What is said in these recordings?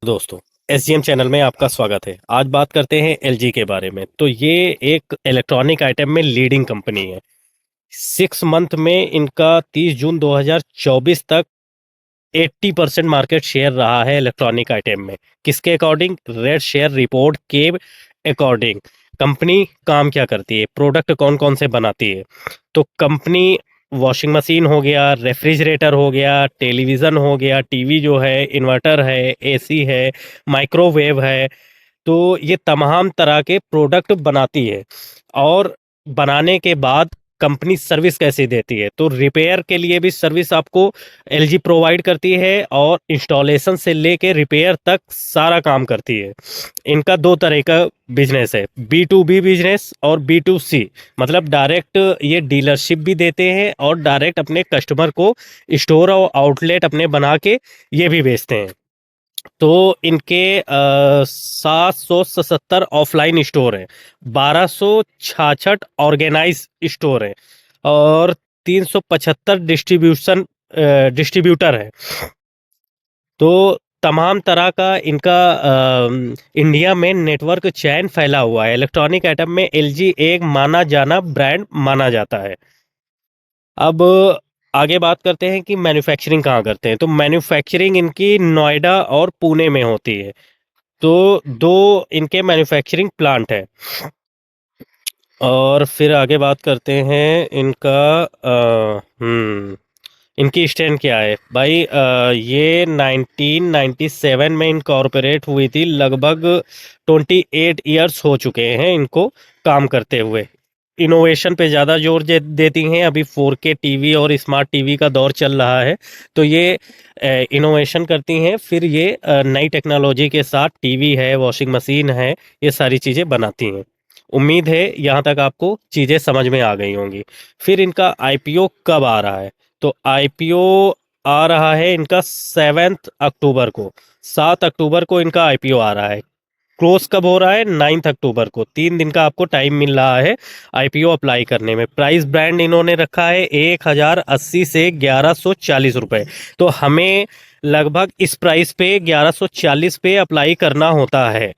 दोस्तों, SGM channel में आपका स्वागत है। आज बात करते हैं एलजी के बारे में। तो ये एक इलेक्ट्रॉनिक आइटम में लीडिंग कंपनी है। 6 मंथ में इनका 30 जून 2024 तक 80% मार्केट शेयर रहा है इलेक्ट्रॉनिक आइटम में। किसके अकॉर्डिंग? रेड शेयर रिपोर्ट के अकॉर्डिंग। कंपनी काम क्या करती है, प्रोडक्ट कौन कौन से बनाती है? तो कंपनी वॉशिंग मशीन हो गया, रेफ्रिजरेटर हो गया, टेलीविज़न हो गया, टीवी जो है, इन्वर्टर है, एसी है, माइक्रोवेव है। तो ये तमाम तरह के प्रोडक्ट बनाती है। और बनाने के बाद कंपनी सर्विस कैसे देती है? तो रिपेयर के लिए भी सर्विस आपको एलजी प्रोवाइड करती है और इंस्टॉलेशन से लेके रिपेयर तक सारा काम करती है। इनका दो तरह का बिजनेस है, बी टू बी बिजनेस और बी टू सी। मतलब डायरेक्ट ये डीलरशिप भी देते हैं और डायरेक्ट अपने कस्टमर को स्टोर और आउटलेट अपने बना के ये भी बेचते हैं। तो इनके 777 ऑफलाइन स्टोर है, 1266 ऑर्गेनाइज स्टोर है और 375 डिस्ट्रीब्यूटर है। तो तमाम तरह का इनका इंडिया में नेटवर्क चैन फैला हुआ है। इलेक्ट्रॉनिक आइटम में एलजी एक माना जाना ब्रांड माना जाता है। अब आगे बात करते हैं कि मैन्युफैक्चरिंग कहाँ करते हैं। तो मैन्युफैक्चरिंग इनकी नोएडा और पुणे में होती है। तो दो इनके मैन्युफैक्चरिंग प्लांट है। और फिर आगे बात करते हैं इनका इनकी स्टैंड क्या है भाई। ये 1997 में इनकॉर्पोरेट हुई थी। लगभग 28 ईयर्स हो चुके हैं इनको काम करते हुए। इनोवेशन पे ज़्यादा जोर देती हैं। अभी 4K टीवी और स्मार्ट टीवी का दौर चल रहा है, तो ये इनोवेशन करती हैं। फिर ये नई टेक्नोलॉजी के साथ टीवी है, वॉशिंग मशीन है, ये सारी चीज़ें बनाती हैं। उम्मीद है यहाँ तक आपको चीज़ें समझ में आ गई होंगी। फिर इनका आईपीओ कब आ रहा है? तो आईपीओ आ रहा है इनका 7 अक्टूबर को। 7 अक्टूबर को इनका आईपीओ आ रहा है। क्लोज कब हो रहा है? 9 अक्टूबर को। 3 दिन का आपको टाइम मिल रहा है आईपीओ अप्लाई करने में। प्राइस बैंड इन्होंने रखा है 1080 से 1140 रुपए। तो हमें लगभग इस प्राइस पे 1140 पे अप्लाई करना होता है।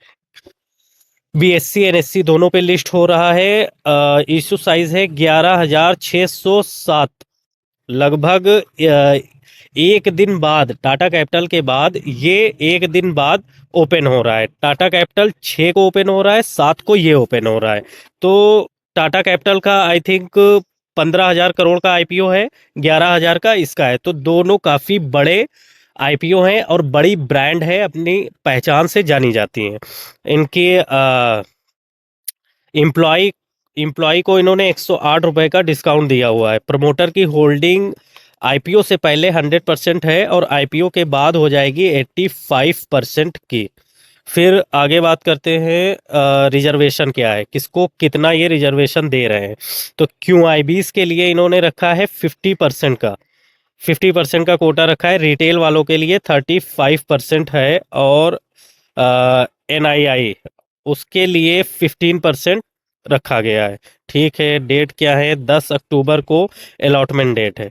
बीएससी एनएससी दोनों पे लिस्ट हो रहा है। इशू साइज है 11,607। लगभग एक दिन बाद, टाटा कैपिटल के बाद ये एक दिन बाद ओपन हो रहा है। टाटा कैपिटल 6 को ओपन हो रहा है, 7 को ये ओपन हो रहा है। तो टाटा कैपिटल का आई थिंक 15,000 करोड़ का आईपीओ है, 11,000 का इसका है। तो दोनों काफ़ी बड़े आईपीओ हैं और बड़ी ब्रांड है, अपनी पहचान से जानी जाती हैं। इनके एम्प्लॉय एम्प्लॉय को इन्होंने 108 रुपए का डिस्काउंट दिया हुआ है। प्रमोटर की होल्डिंग आईपीओ से पहले 100% है और आईपीओ के बाद हो जाएगी 85% की। फिर आगे बात करते हैं रिजर्वेशन क्या है, किसको कितना ये रिजर्वेशन दे रहे हैं। तो क्यू आई बीस के लिए इन्होंने रखा है 50% का कोटा रखा है। रिटेल वालों के लिए 35% है और एनआईआई उसके लिए 15% रखा गया है। ठीक है, डेट क्या है? 10 अक्टूबर को अलॉटमेंट डेट है।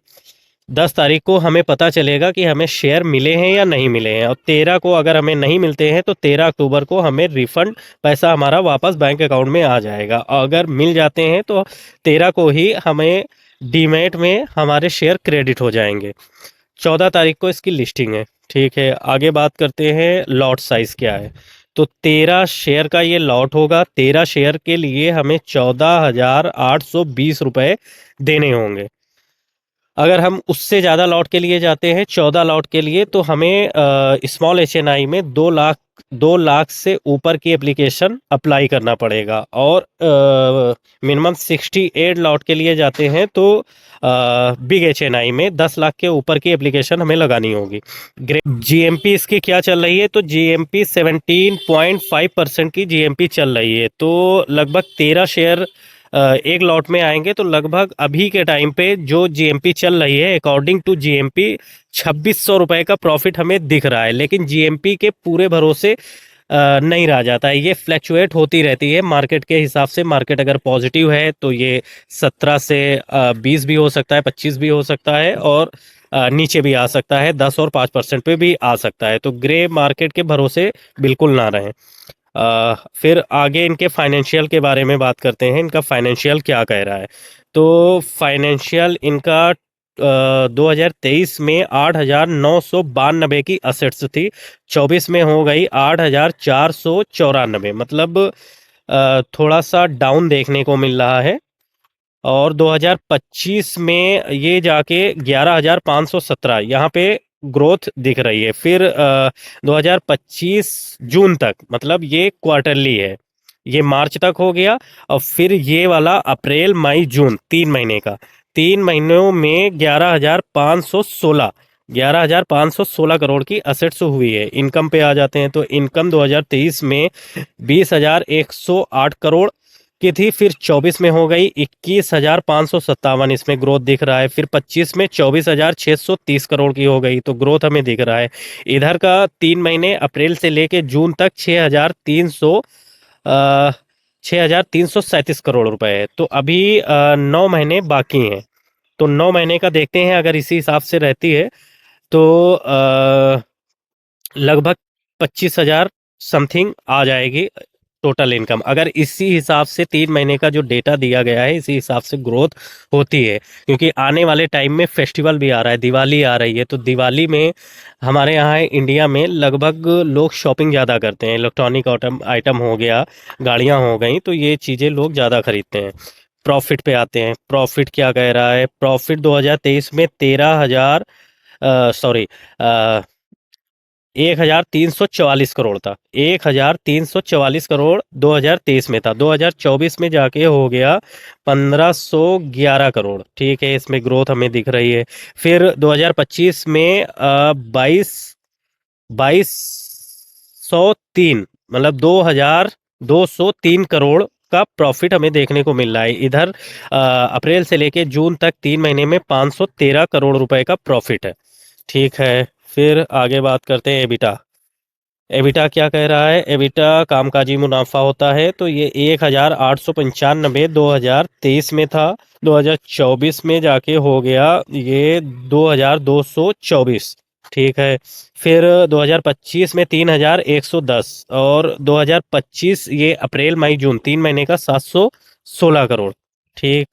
10 तारीख को हमें पता चलेगा कि हमें शेयर मिले हैं या नहीं मिले हैं। और 13 को अगर हमें नहीं मिलते हैं तो 13 अक्टूबर को हमें रिफंड पैसा हमारा वापस बैंक अकाउंट में आ जाएगा। अगर मिल जाते हैं तो 13 को ही हमें डीमैट में हमारे शेयर क्रेडिट हो जाएंगे। 14 तारीख को इसकी लिस्टिंग है। ठीक है, आगे बात करते हैं लॉट साइज क्या है। तो 13 शेयर का ये लॉट होगा। 13 शेयर के लिए हमें 14,820 रुपये देने होंगे। अगर हम उससे ज़्यादा लॉट के लिए जाते हैं, 14 लॉट के लिए, तो हमें स्मॉल एचएनआई में 2 लाख से ऊपर की एप्लीकेशन अप्लाई करना पड़ेगा। और मिनिमम 68 लॉट के लिए जाते हैं तो बिग एचएनआई में 10 लाख के ऊपर की एप्लीकेशन हमें लगानी होगी। जीएमपी इसकी क्या चल रही है? तो जीएमपी 17.5% की जीएमपी चल रही है। तो लगभग 13 शेयर एक लॉट में आएंगे। तो लगभग अभी के टाइम पे जो जीएमपी चल रही है, अकॉर्डिंग टू जीएमपी 2,600 रुपए का प्रॉफिट हमें दिख रहा है। लेकिन जीएमपी के पूरे भरोसे नहीं रह जाता है, ये फ्लैक्चुएट होती रहती है मार्केट के हिसाब से। मार्केट अगर पॉजिटिव है तो ये 17 से 20 भी हो सकता है, 25 भी हो सकता है, और नीचे भी आ सकता है, 10 और 5% पे भी आ सकता है। तो ग्रे मार्केट के भरोसे बिल्कुल ना रहें। फिर आगे इनके फाइनेंशियल के बारे में बात करते हैं, इनका फाइनेंशियल क्या कह रहा है। तो फाइनेंशियल इनका 2023 में 8,992 की असेट्स थी, 24 में हो गई 8,494, मतलब थोड़ा सा डाउन देखने को मिल रहा है। और 2025 में ये जाके 11,517 यहाँ पे ग्रोथ दिख रही है। फिर 2025 जून तक, मतलब ये क्वार्टरली है, ये मार्च तक हो गया। और फिर ये वाला अप्रैल मई जून 3 महीने का, 3 महीनों में 11,516 करोड़ की असेट्स हुई है। इनकम पे आ जाते हैं, तो इनकम 2023 में 20,108 करोड़ की थी, फिर 24 में हो गई 21,557, इसमें ग्रोथ दिख रहा है। फिर 25 में 24,630 करोड़ की हो गई, तो ग्रोथ हमें दिख रहा है। इधर का 3 महीने अप्रैल से लेके जून तक 6,337 करोड़ रुपए है। तो अभी 9 महीने बाकी हैं, तो 9 महीने का देखते हैं। अगर इसी हिसाब से रहती है तो लगभग 25,000 समथिंग आ जाएगी टोटल इनकम। अगर इसी हिसाब से 3 महीने का जो डेटा दिया गया है, इसी हिसाब से ग्रोथ होती है। क्योंकि आने वाले टाइम में फेस्टिवल भी आ रहा है, दिवाली आ रही है, तो दिवाली में हमारे यहाँ इंडिया में लगभग लोग शॉपिंग ज़्यादा करते हैं। इलेक्ट्रॉनिक आइटम आइटम हो गया, गाड़ियाँ हो गई, तो ये चीज़ें लोग ज़्यादा खरीदते हैं। प्रॉफिट पे आते हैं, प्रॉफिट क्या कह रहा है। प्रॉफिट 2023 में 13,000 सॉरी 1,344 था। 1,344 करोड़ 2023 में था, 2024 में जाके हो गया 1,511 करोड़। ठीक है, इसमें ग्रोथ हमें दिख रही है। फिर 2025 में 22,203, मतलब 2,203 करोड़ का प्रॉफिट हमें देखने को मिल रहा है। इधर अप्रैल से लेके जून तक 3 महीने में 513 करोड़ रुपए का प्रॉफिट है। ठीक है, फिर आगे बात करते हैं एबिटा। एबिटा क्या कह रहा है। एबिटा कामकाजी मुनाफा होता है, तो ये 1,895 2023 में था, 2024 में जाके हो गया ये 2,224। ठीक है, फिर 2025 में 3,110, और 2025 ये अप्रैल मई जून 3 महीने का 716 करोड़। ठीक।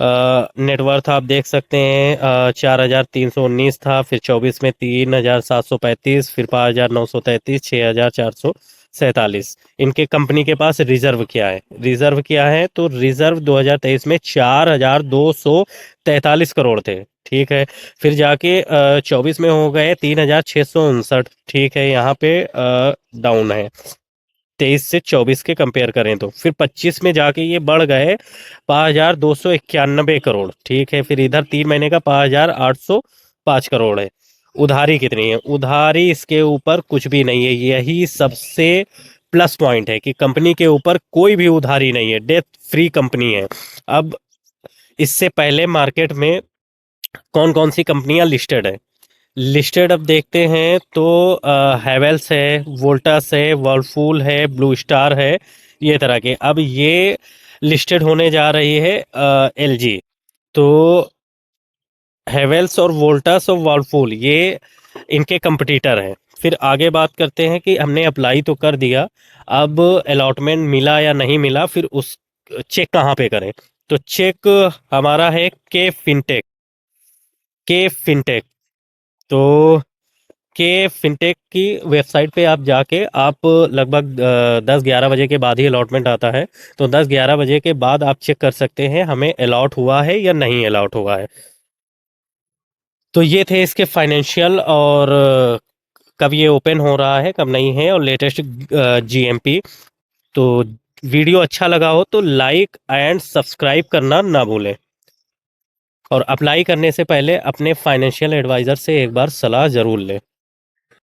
नेटवर्थ आप देख सकते हैं, 4,319 था, फिर 24 में 3,735, फिर 5,933, 6,447। इनके कंपनी के पास रिजर्व क्या है। रिजर्व क्या है, तो रिजर्व 2023 में 4,243 करोड़ थे। ठीक है, फिर जाके 24 में हो गए 3,659। ठीक है, यहाँ पे डाउन है 23 से 24 के कंपेयर करें तो। फिर 25 में जाके ये बढ़ गए 5,291 करोड़। ठीक है, फिर इधर 3 महीने का 5,805 करोड़ है। उधारी कितनी है। उधारी इसके ऊपर कुछ भी नहीं है, यही सबसे प्लस पॉइंट है कि कंपनी के ऊपर कोई भी उधारी नहीं है, डेट फ्री कंपनी है। अब इससे पहले मार्केट में कौन कौन सी कंपनियां लिस्टेड है। लिस्टेड अब देखते हैं तो हैवेल्स है, वोल्टास है, वर्लपूल है, ब्लू स्टार है, ये तरह के। अब ये लिस्टेड होने जा रही है एलजी। तो हैवेल्स और वोल्टास और वर्लपूल ये इनके कंपटीटर हैं। फिर आगे बात करते हैं कि हमने अप्लाई तो कर दिया, अब अलॉटमेंट मिला या नहीं मिला, फिर उस चेक कहाँ पे करें। तो चेक हमारा है के फिनटेक। के फिनटेक, तो के फिनटेक की वेबसाइट पे आप जाके आप लगभग 10-11 बजे के बाद ही अलॉटमेंट आता है, तो 10-11 बजे के बाद आप चेक कर सकते हैं हमें अलॉट हुआ है या नहीं अलॉट हुआ है। तो ये थे इसके फाइनेंशियल, और कब ये ओपन हो रहा है कब नहीं है, और लेटेस्ट जीएमपी। तो वीडियो अच्छा लगा हो तो लाइक एंड सब्सक्राइब करना ना भूलें, और अप्लाई करने से पहले अपने फाइनेंशियल एडवाइज़र से एक बार सलाह ज़रूर लें।